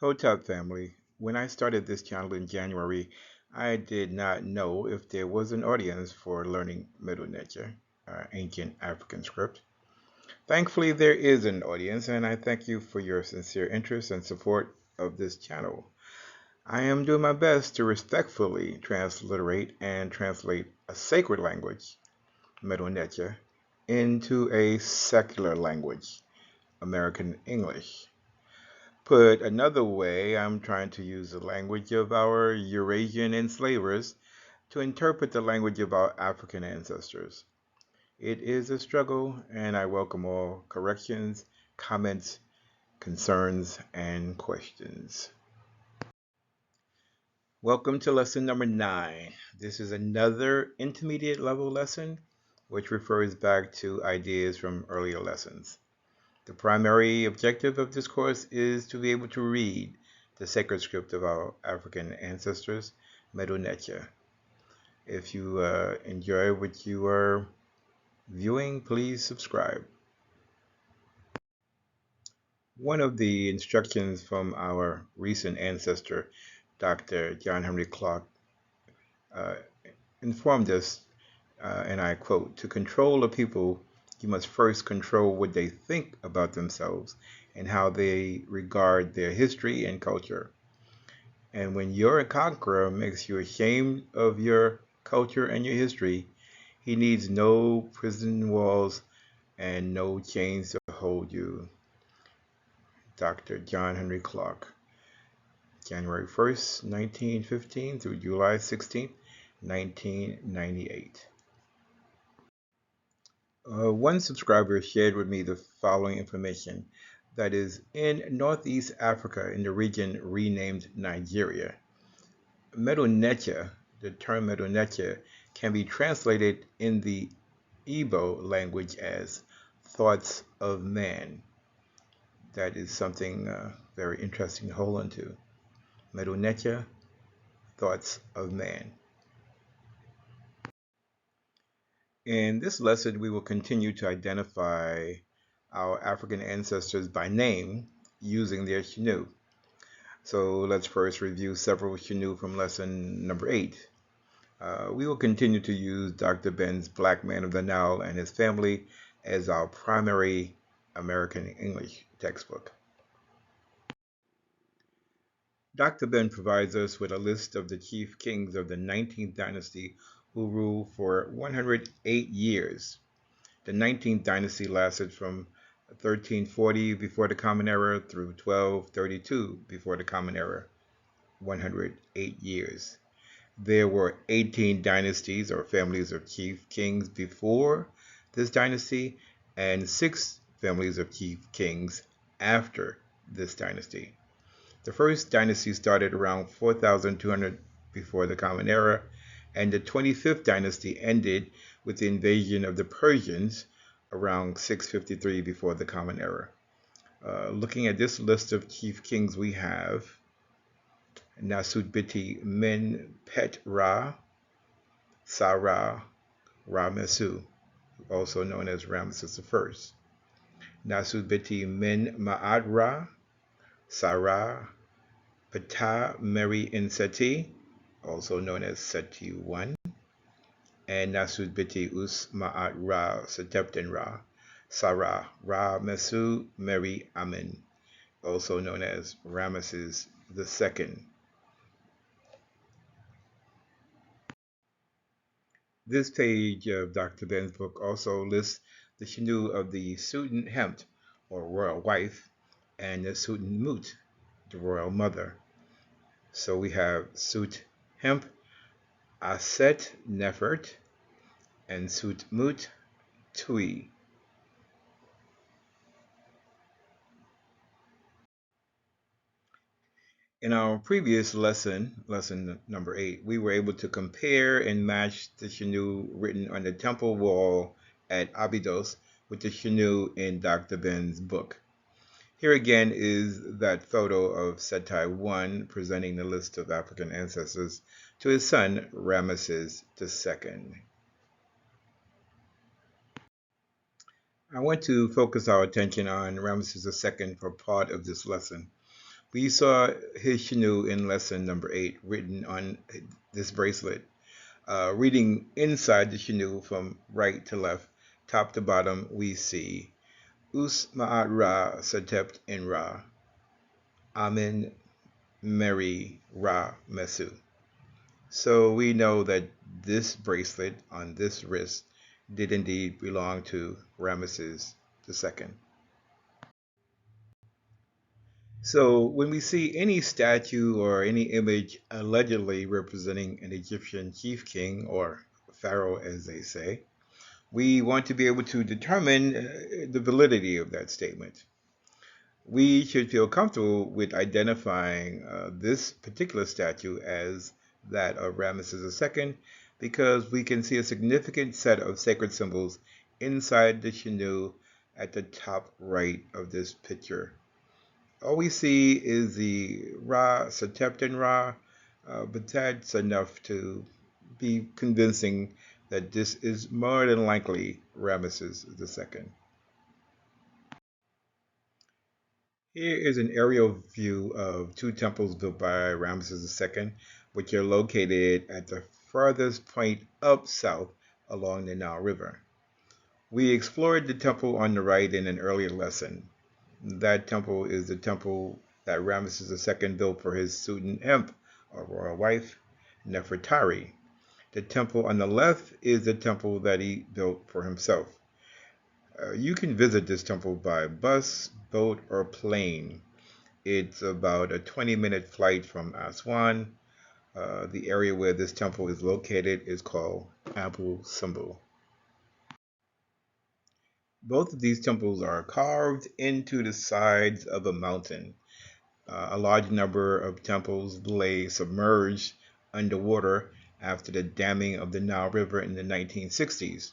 Hotep family, when I started this channel in January, I did not know if there was an audience for learning Middle Nature, ancient African script. Thankfully, there is an audience, and I thank you for your sincere interest and support of this channel. I am doing my best to respectfully transliterate and translate a sacred language, Middle Nature, into a secular language, American English. Put another way, I'm trying to use the language of our Eurasian enslavers to interpret the language of our African ancestors. It is a struggle, and I welcome all corrections, comments, concerns, and questions. Welcome to lesson number 9. This is another intermediate level lesson which refers back to ideas from earlier lessons. The primary objective of this course is to be able to read the sacred script of our African ancestors, Medu Neter. If you enjoy what you are viewing, please subscribe. One of the instructions from our recent ancestor, Dr. John Henry Clark, uh, informed us, and I quote, "To control a people, you must first control what they think about themselves and how they regard their history and culture. And when your conqueror makes you ashamed of your culture and your history, he needs no prison walls and no chains to hold you." Dr. John Henry Clark, January 1st, 1915 through July 16th, 1998. One subscriber shared with me the following information that is in Northeast Africa in the region renamed Nigeria. Medu Neter, the term Medu Neter, can be translated in the Igbo language as thoughts of man. That is something very interesting to hold on to. Medu Neter, thoughts of man. In this lesson, we will continue to identify our African ancestors by name using their Shinu. So let's first review several Shinu from lesson number 8. We will continue to use Dr. Ben's Black Man of the Nile and his family as our primary American English textbook. Dr. Ben provides us with a list of the chief kings of the 19th dynasty who ruled for 108 years. The 19th dynasty lasted from 1340 before the Common Era through 1232 before the Common Era, 108 years. There were 18 dynasties or families of chief kings before this dynasty and 6 families of chief kings after this dynasty. The first dynasty started around 4200 before the Common Era, and the 25th dynasty ended with the invasion of the Persians around 653 before the Common Era. Looking at this list of chief kings, we have Nasudbiti Men Pet Ra, Sarah Ramesu, also known as Ramesses I. Nasudbiti Men Ma'ad Ra, Sarah Ptah Mary Inseti, also known as Seti I, and Nasudbiti Us Ma'at Ra Setepten Ra, Sarah Ra Mesu Mary Amen, also known as Ramesses II. This page of Dr. Ben's book also lists the Shinu of the Sutun Hempt, or royal wife, and the Sutun Mut, the royal mother. So we have Sut Hemp, Aset Nefert, and Sut Mut Tui. In our previous lesson, lesson number 8, we were able to compare and match the Shinu written on the temple wall at Abydos with the Shinu in Dr. Ben's book. Here again is that photo of Seti I presenting the list of African ancestors to his son, Ramesses II. I want to focus our attention on Ramesses II for part of this lesson. We saw his Shinu in lesson number 8, written on this bracelet. Reading inside the Shinu from right to left, top to bottom, we see Us Ma'at Ra Satept in Ra, Amen Meri Ra Mesu. So we know that this bracelet on this wrist did indeed belong to Ramesses II. So when we see any statue or any image allegedly representing an Egyptian chief king or pharaoh, as they say, we want to be able to determine the validity of that statement. We should feel comfortable with identifying this particular statue as that of Ramesses II because we can see a significant set of sacred symbols inside the Shinu at the top right of this picture. All we see is the Ra, Sateptan Ra, but that's enough to be convincing that this is more than likely Ramesses II. Here is an aerial view of two temples built by Ramesses II, which are located at the farthest point up south along the Nile River. We explored the temple on the right in an earlier lesson. That temple is the temple that Ramesses II built for his student Imp, or royal wife, Nefertari. The temple on the left is the temple that he built for himself. You can visit this temple by bus, boat, or plane. It's about a 20-minute flight from Aswan. The area where this temple is located is called Abu Simbel. Both of these temples are carved into the sides of a mountain. A large number of temples lay submerged underwater after the damming of the Nile River in the 1960s.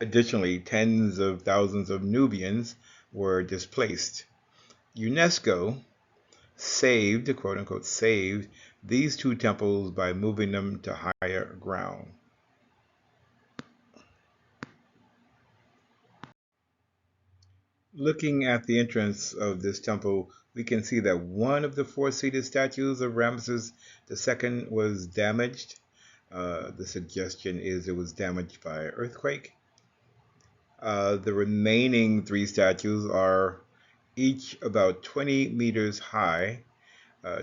Additionally, tens of thousands of Nubians were displaced. UNESCO saved, quote unquote, saved these two temples by moving them to higher ground. Looking at the entrance of this temple, we can see that one of the four-seated statues of Ramesses II was damaged. The suggestion is it was damaged by earthquake. The remaining three statues are each about 20 meters high.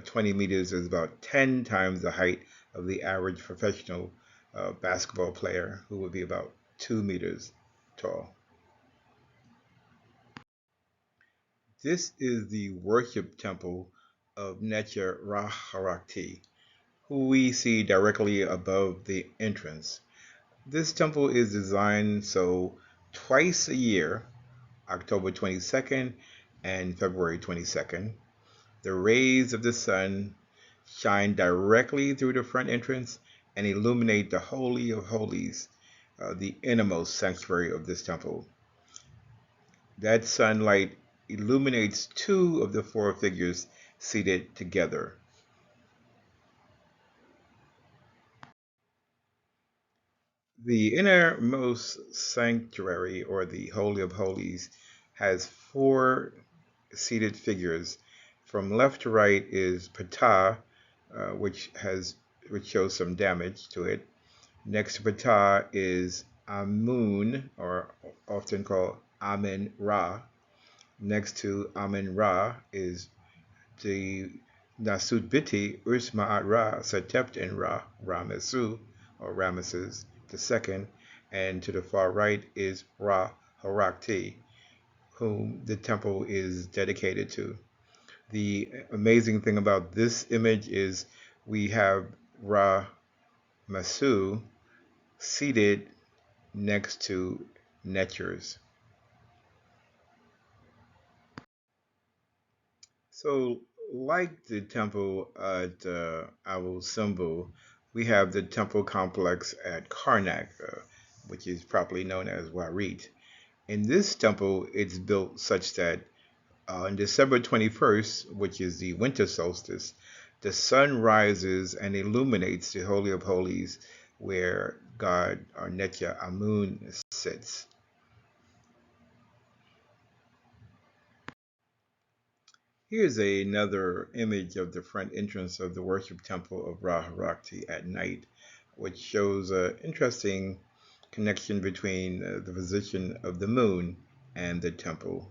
20 meters is about 10 times the height of the average professional basketball player, who would be about 2 meters tall. This is the worship temple of Necher Ra-Harakti, who we see directly above the entrance. This temple is designed so twice a year, October 22nd and February 22nd, the rays of the sun shine directly through the front entrance and illuminate the Holy of Holies, the innermost sanctuary of this temple. That sunlight illuminates two of the four figures seated together. The innermost sanctuary, or the Holy of Holies, has four seated figures. From left to right is Ptah, which shows some damage to it. Next to Ptah is Amun, or often called Amen Ra. Next to Amen Ra is the Nasut Biti Urs Ma'at Ra Satept in Ra, Ramesu, or Ramesses II, and to the far right is Ra Harakti, whom the temple is dedicated to. The amazing thing about this image is we have Ra Masu seated next to Netchers. So, like the temple at Abu Simbel, we have the temple complex at Karnak, which is properly known as Warit. In this temple, it's built such that on December 21st, which is the winter solstice, the sun rises and illuminates the Holy of Holies where God, or Netya Amun, sits. Here's another image of the front entrance of the worship temple of Ra Harakti at night, which shows an interesting connection between the position of the moon and the temple.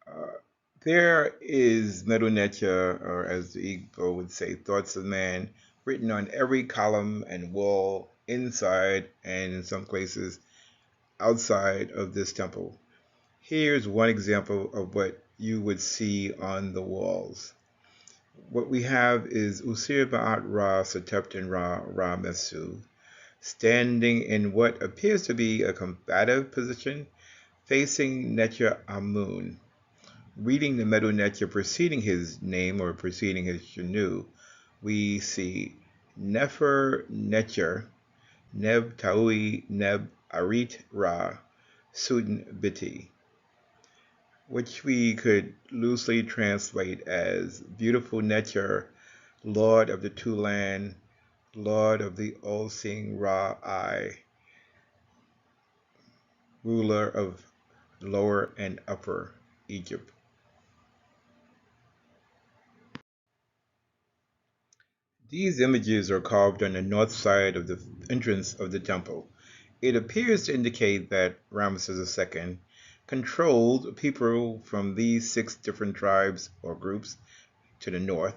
Uh, there is Medu Neter, or as the Igbo would say, thoughts of man, written on every column and wall inside and in some places outside of this temple. Here's one example of what you would see on the walls. What we have is Usir Ba'at Ra Sateptin Ra Ra Mesu, standing in what appears to be a combative position, facing Necher Amun. Reading the Medu Neter preceding his name or preceding his Shanu, we see Nefer Necher, Neb Taui Neb Arit Ra, Sudin Biti, which we could loosely translate as beautiful Necher, Lord of the Two Land, Lord of the all-seeing Ra Eye, ruler of Lower and Upper Egypt. These images are carved on the north side of the entrance of the temple. It appears to indicate that Ramesses II controlled people from these six different tribes or groups to the north.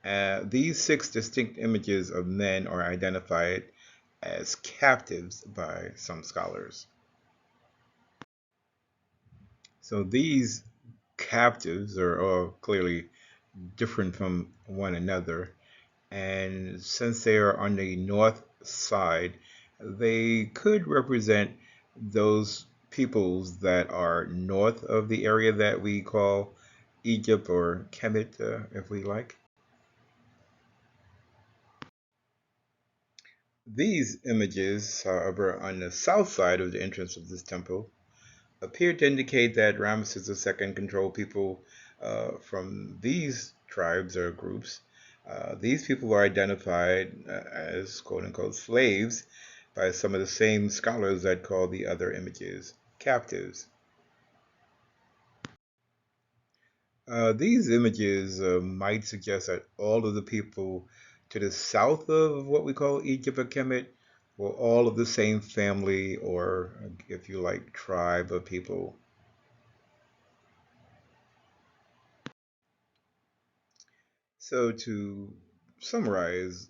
These six distinct images of men are identified as captives by some scholars. So these captives are all clearly different from one another. And since they are on the north side, they could represent those peoples that are north of the area that we call Egypt or Kemet, if we like. These images, however, on the south side of the entrance of this temple, appear to indicate that Ramesses II controlled people from these tribes or groups. These people are identified as quote unquote slaves by some of the same scholars that call the other images captives. These images might suggest that all of the people to the south of what we call Egypt or Kemet were all of the same family or, if you like, tribe of people. So, to summarize,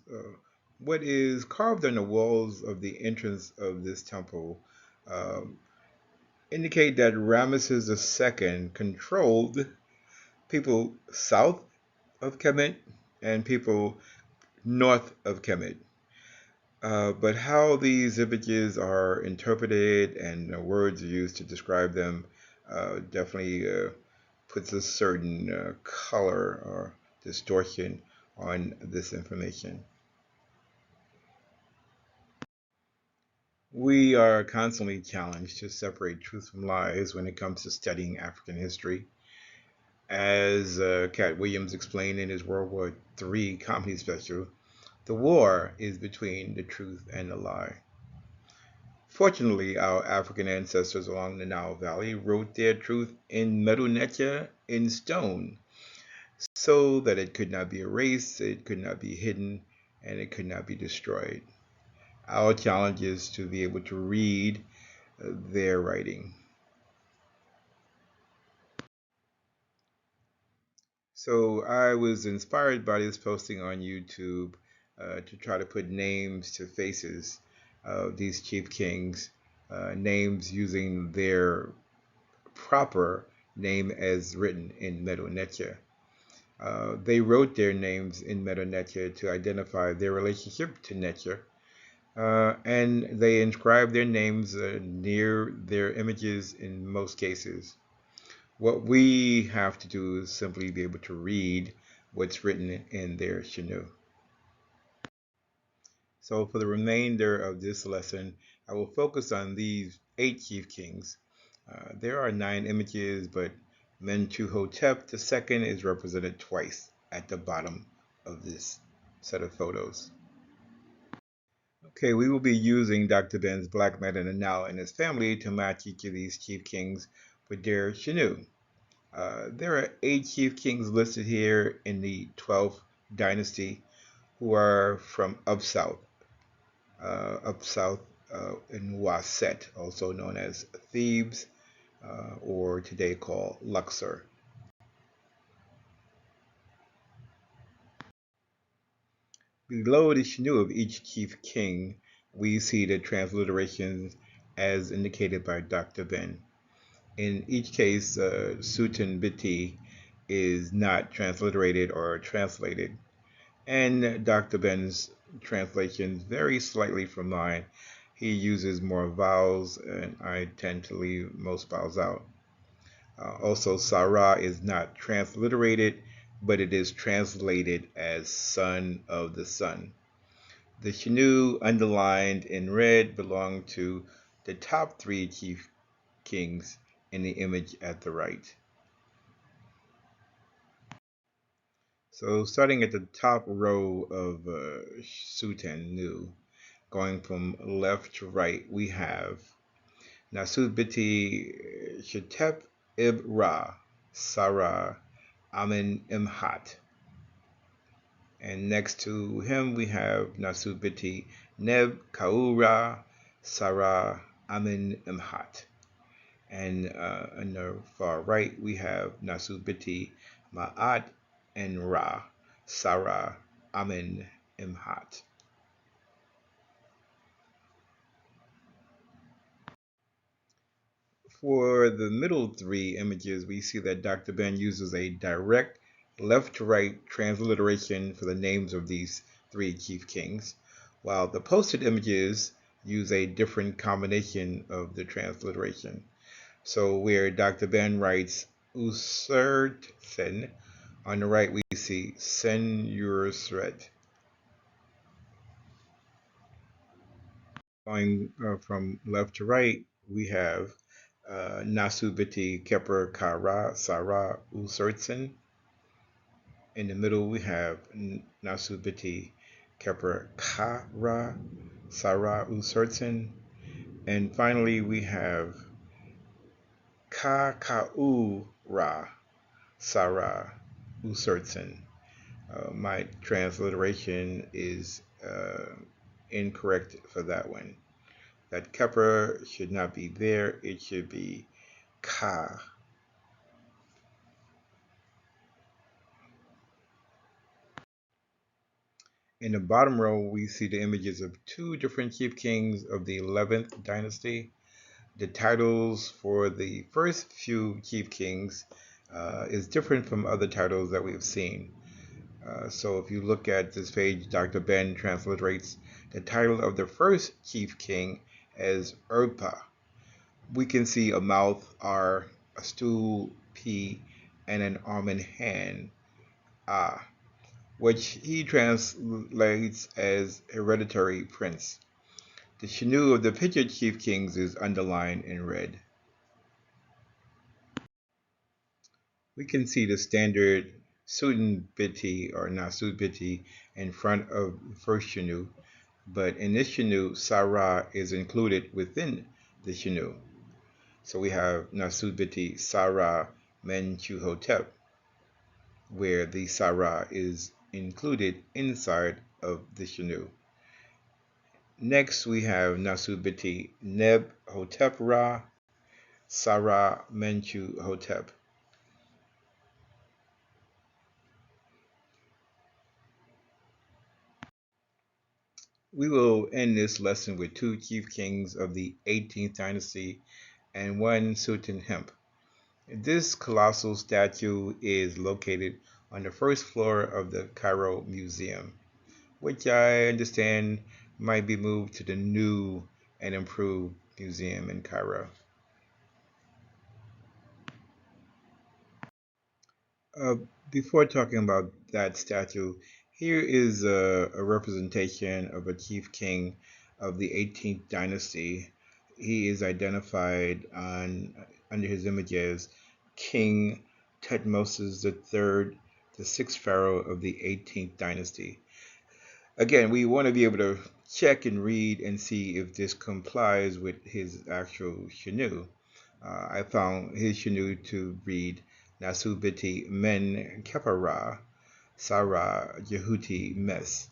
what is carved on the walls of the entrance of this temple um, indicate that Ramesses II controlled people south of Kemet and people north of Kemet. But how these images are interpreted and words used to describe them definitely puts a certain color or distortion on this information. We are constantly challenged to separate truth from lies when it comes to studying African history. As Cat Williams explained in his World War III comedy special, the war is between the truth and the lie. Fortunately, our African ancestors along the Nile Valley wrote their truth in Medu Neter in stone so that it could not be erased, it could not be hidden, and it could not be destroyed. Our challenge is to be able to read their writing. So I was inspired by this posting on YouTube to try to put names to faces of these chief kings, names using their proper name as written in Medu Neter. They wrote their names in Medu Neter to identify their relationship to Neter, and they inscribed their names near their images in most cases. What we have to do is simply be able to read what's written in their Shanu. So for the remainder of this lesson, I will focus on these 8 chief kings. There are 9 images, but Mentuhotep II is represented twice at the bottom of this set of photos. Okay, we will be using Dr. Ben's black method and now and his family to match each of these chief kings with their Shanu. There are 8 chief kings listed here in the 12th dynasty who are from up south in Waset, also known as Thebes, or today called Luxor. Below the Shanu of each chief king, we see the transliterations as indicated by Dr. Ben. In each case, Sutan Biti is not transliterated or translated, and Dr. Ben's translations vary slightly from mine. He uses more vowels, and I tend to leave most vowels out. Also, Sarah is not transliterated, but it is translated as son of the sun. The Shanu underlined in red belong to the top 3 chief kings in the image at the right. So starting at the top row of Sutan Nu, going from left to right, we have Nasud Biti Shetep Ib Ra, Sarah Amin Imhat. And next to him we have Nasud Biti Neb Kaura, Sarah Amin Imhat. And on the far right, we have Nasubiti Ma'at and Ra, Sarah Amin Imhat. For the middle 3 images, we see that Dr. Ben uses a direct left to right transliteration for the names of these 3 chief kings, while the posted images use a different combination of the transliteration. So where Dr. Ben writes Usertsen, on the right we see Sen Yursret. Going from left to right, we have Nasubiti Keper Kara Sara Usertsen. In the middle we have Nasubiti Keper Kara Sara Usertsen. And finally we have Ka Ra Sarah Usertsen. My transliteration is incorrect for that one. That Kepper should not be there. It should be Ka. In the bottom row, we see the images of 2 different chief kings of the 11th dynasty. The titles for the first few chief kings is different from other titles that we've seen. So if you look at this page, Dr. Ben transliterates the title of the first chief king as Urpa. We can see a mouth R, a stool P, and an arm and hand A, which he translates as hereditary prince. The Shanu of the pictured chief kings is underlined in red. We can see the standard Sudan Biti or Nasud Biti in front of the first Shanu, but in this Shanu, Sarah is included within the Shanu. So we have Nasud Biti Sarah Menchu Hotep, where the Sarah is included inside of the Shanu. Next we have Nasud Biti Neb Hotep Ra, Sarah Menchu Hotep. We will end this lesson with 2 chief kings of the 18th dynasty and 1 Sultan Hemp. This colossal statue is located on the first floor of the Cairo Museum, which I understand might be moved to the new and improved museum in Cairo. Uh, Before talking about that statue, here is a representation of a chief king of the 18th dynasty. He is identified under his image as King Tutmosis III, the 6th pharaoh of the 18th dynasty. Again, we want to be able to check and read and see if this complies with his actual Shanu. I found his Shanu to read Nasubiti Men Kepara Sarah Jehuti Mes.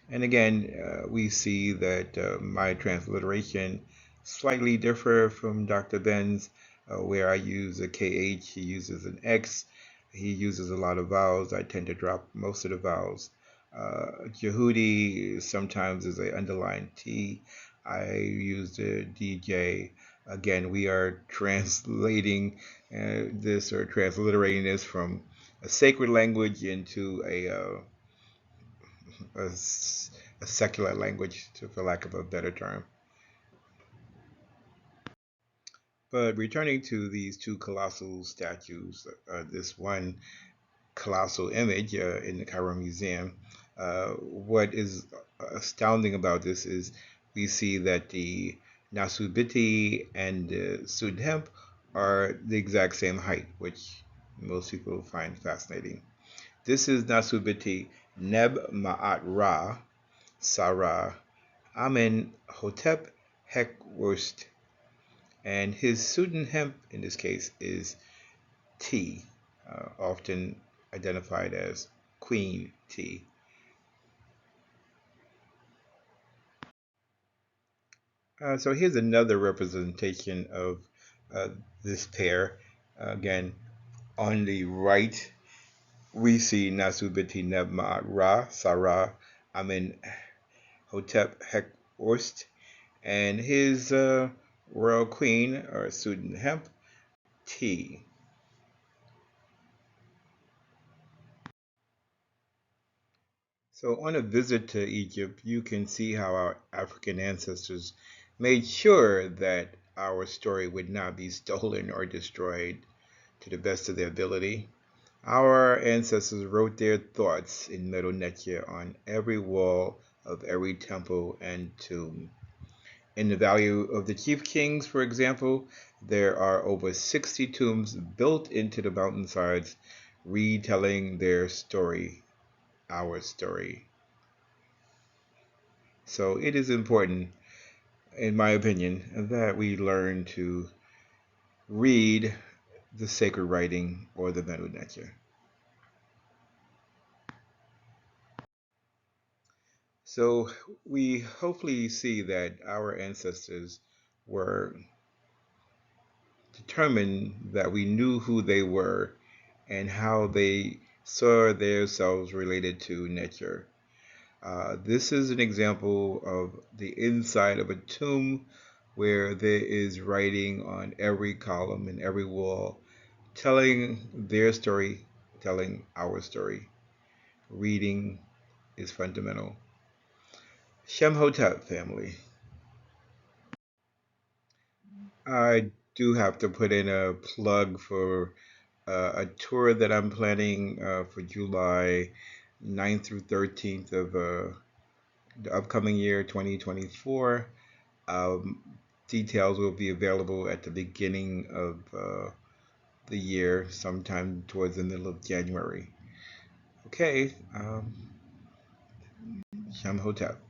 And again, we see that my transliteration slightly differ from Dr. Ben's, where I use a KH, he uses an X, he uses a lot of vowels. I tend to drop most of the vowels. Jehudi sometimes is a underlined T. I use the DJ. Again, we are translating this or transliterating this from a sacred language into a, a secular language, for lack of a better term. But returning to these two colossal statues, this one colossal image in the Cairo Museum, what is astounding about this is we see that the Nasubiti and the Sudhemp are the exact same height, which most people find fascinating. This is Nasubiti Neb Ma'at Ra, Sarah Amen Hotep Heckwurst, and his pseudonym in this case is T, often identified as Queen T. So here's another representation of uh, this pair. Again, on the right, we see Nasubiti Neb Ma'at Ra, Sarah Amen Hotep Heckwurst, and his royal queen or pseudonym T. So, on a visit to Egypt, you can see how our African ancestors made sure that our story would not be stolen or destroyed to the best of their ability. Our ancestors wrote their thoughts in Medu Neter on every wall of every temple and tomb. In the Valley of the Chief Kings, for example, there are over 60 tombs built into the mountainsides retelling their story, our story. So it is important, in my opinion, that we learn to read the sacred writing or the Medu Neter. So we hopefully see that our ancestors were determined that we knew who they were and how they saw themselves related to nature. This is an example of the inside of a tomb where there is writing on every column and every wall, telling their story, telling our story. Reading is fundamental. Shemhotep family. I do have to put in a plug for a tour that I'm planning for July 9th through 13th of the upcoming year, 2024. Um, Details will be available at the beginning of the year, sometime towards the middle of January. Okay, Shamhotep.